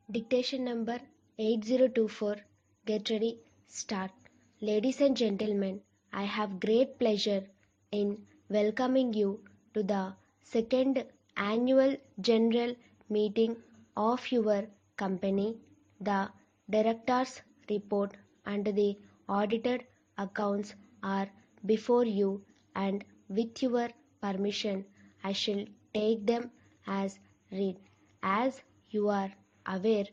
Dictation number 8024. Get ready, start. Ladies and gentlemen, I have great pleasure in welcoming you to the second annual general meeting of your company. The director's report and the audited accounts are before you, and with your permission, I shall take them as read. As you are aware,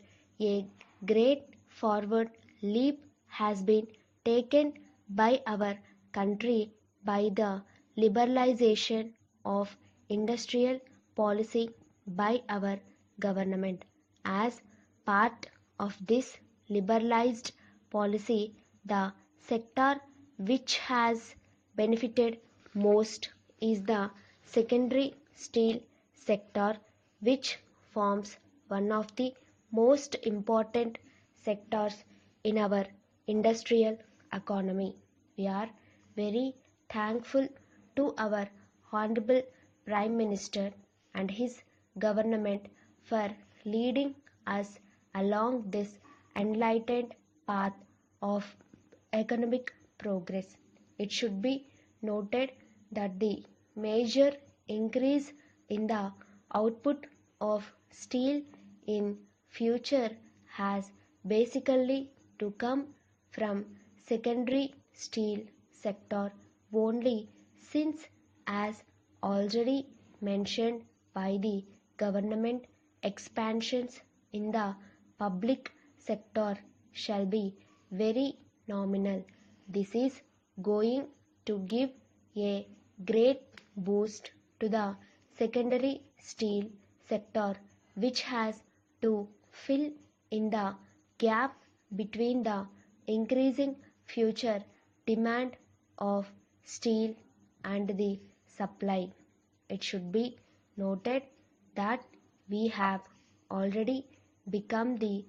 a great forward leap has been taken by our country by the liberalization of industrial policy by our government. As part of this liberalized policy, the sector which has benefited most is the secondary steel sector, which forms one of the most important sectors in our industrial economy. We are very thankful to our Honorable Prime Minister and his government for leading us along this enlightened path of economic progress. It should be noted that the major increase in the output of steel in future has basically to come from secondary steel sector only, since, as already mentioned by the government, expansions in the public sector shall be very nominal. This is going to give a great boost to the secondary steel sector, which has to fill in the gap between the increasing future demand of steel and the supply. It should be noted that we have already become the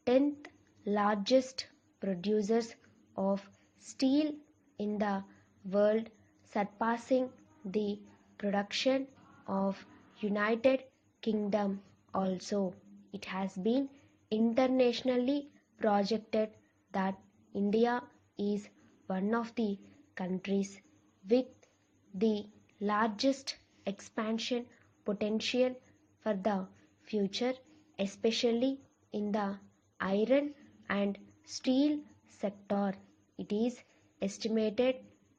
10th largest producers of steel in the world, surpassing the production of United Kingdom also. It has been internationally projected that India is one of the countries with the largest expansion potential for the future, especially in the iron and steel sector. It is estimated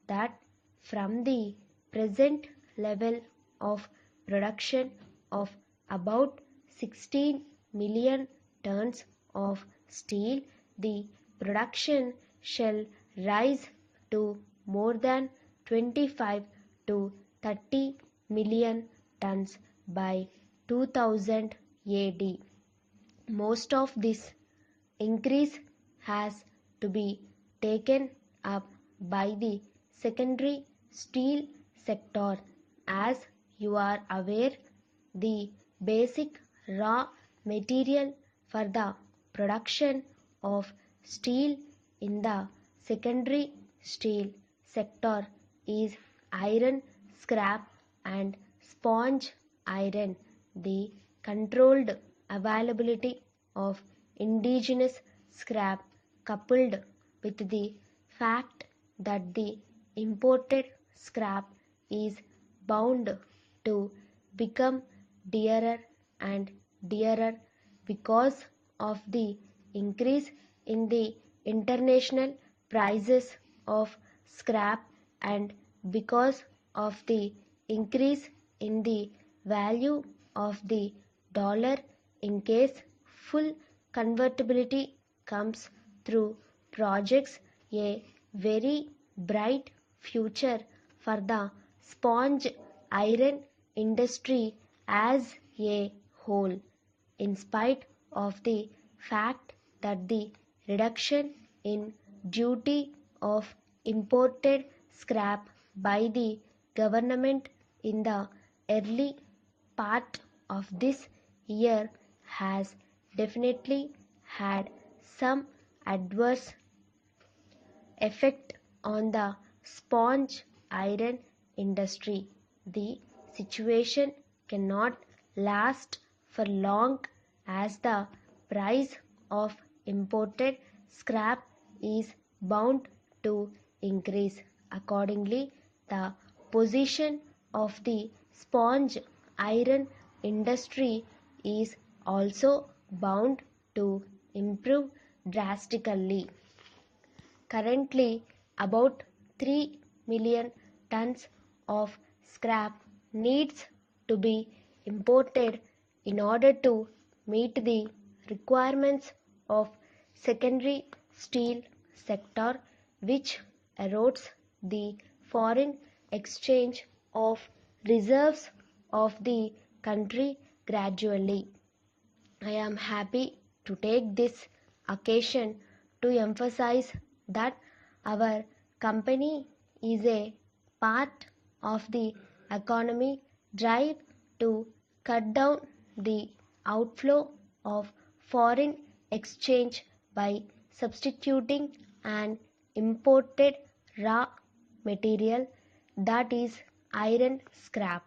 that from the present level of production of about 16 million tons of steel, the production shall rise to more than 25 to 30 million tons by 2000 AD. Most of this increase has to be taken up by the secondary steel sector. As you are aware, the basic raw material for the production of steel in the secondary steel sector is iron scrap and sponge iron. The controlled availability of indigenous scrap, coupled with the fact that the imported scrap is bound to become dearer and dearer because of the increase in the international prices of scrap, and because of the increase in the value of the dollar in case full convertibility comes through projects. A very bright future for the sponge iron industry as a whole, in spite of the fact that the reduction in duty of imported scrap by the government in the early part of this year has definitely had some adverse effect on the sponge iron industry. The situation cannot last for long, as the price of imported scrap is bound to increase. Accordingly, the position of the sponge iron industry is also bound to improve drastically. Currently, about 3 million tons of scrap needs to be imported in order to meet the requirements of secondary steel sector, which erodes the foreign exchange of reserves of the country gradually. I am happy to take this occasion to emphasize that our company is a part of the economy drive to cut down the outflow of foreign exchange by substituting an imported raw material, that is iron scrap.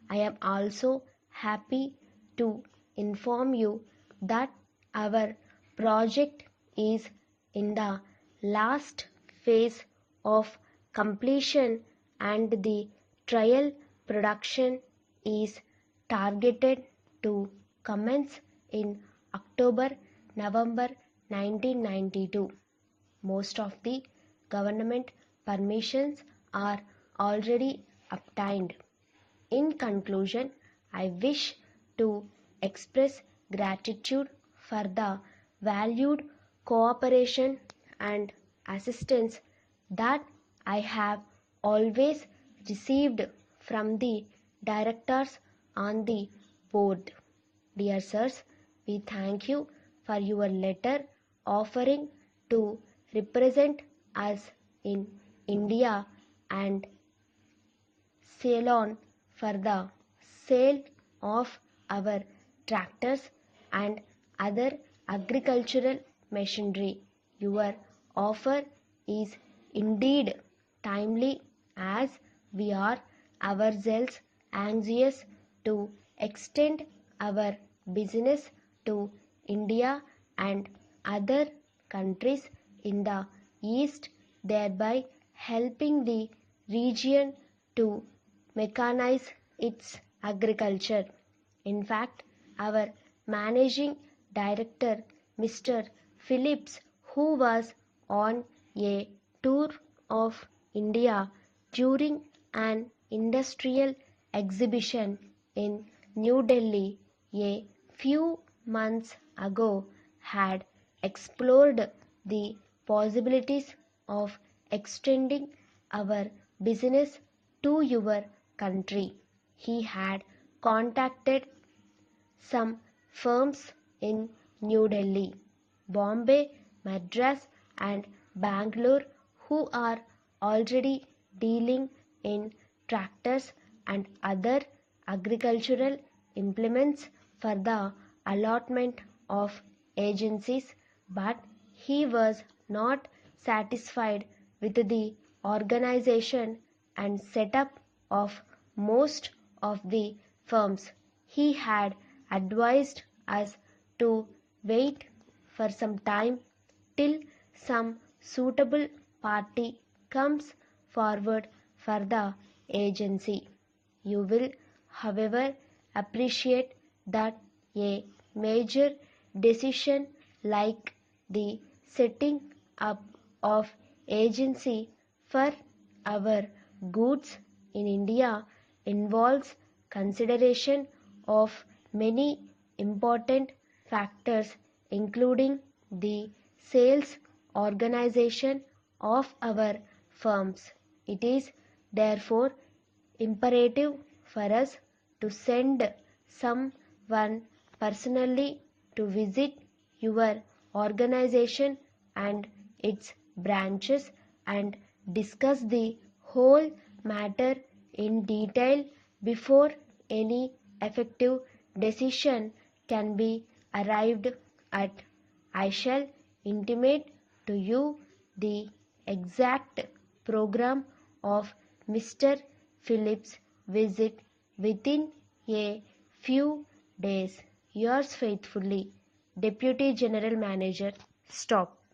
I am also happy to inform you that our project is in the last phase of completion and the trial production is targeted to commence in October-November 1992. Most of the government permissions are already obtained. In conclusion, I wish to express gratitude for the valued cooperation and assistance that I have always received from the directors on the board. Dear sirs, we thank you for your letter offering to represent us in India and Ceylon for the sale of our tractors and other agricultural machinery. Your offer is indeed timely, as we are ourselves anxious to extend our business to India and other countries in the East, thereby helping the region to mechanize its agriculture. In fact, our managing director, Mr. Phillips, who was on a tour of India during an industrial exhibition in New Delhi a few months ago, had explored the possibilities of extending our business to your country. He had contacted some firms in New Delhi, Bombay, Madras, and Bangalore who are already dealing in tractors and other agricultural implements for the allotment of agencies, but he was not satisfied with the organization and setup of most of the firms. He had advised us to wait for some time till some suitable party comes forward for the agency. You will, however, appreciate that a major decision like the setting up of agency for our goods in India involves consideration of many important factors, including the sales organization of our firms. It is therefore imperative for us to send someone personally to visit your organization and its branches and discuss the whole matter in detail before any effective decision can be arrived at. I shall intimate to you the exact program of Mr. Phillips' visit within a few days. Yours faithfully, Deputy General Manager, stop.